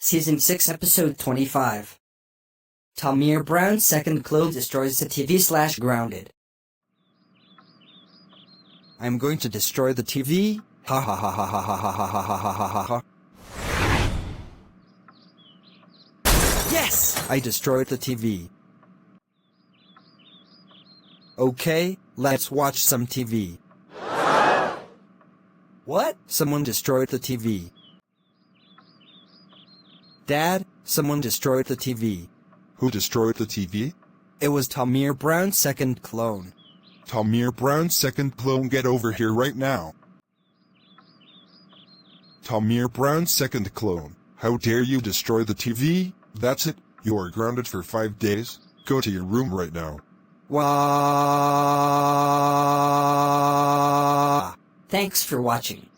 Season 6, Episode 25. Tamir Brown's second clone destroys the TV/grounded. I'm going to destroy the TV. Ha ha ha ha ha ha ha ha ha ha ha ha ha. Yes! I destroyed the TV. Okay, let's watch some TV. What? Someone destroyed the TV. Dad, someone destroyed the TV. Who destroyed the TV? It was Tamir Brown's second clone. Tamir Brown's second clone, get over here right now. Tamir Brown's second clone, how dare you destroy the TV? That's it, you are grounded for 5 days. Go to your room right now. Wah! Thanks for watching.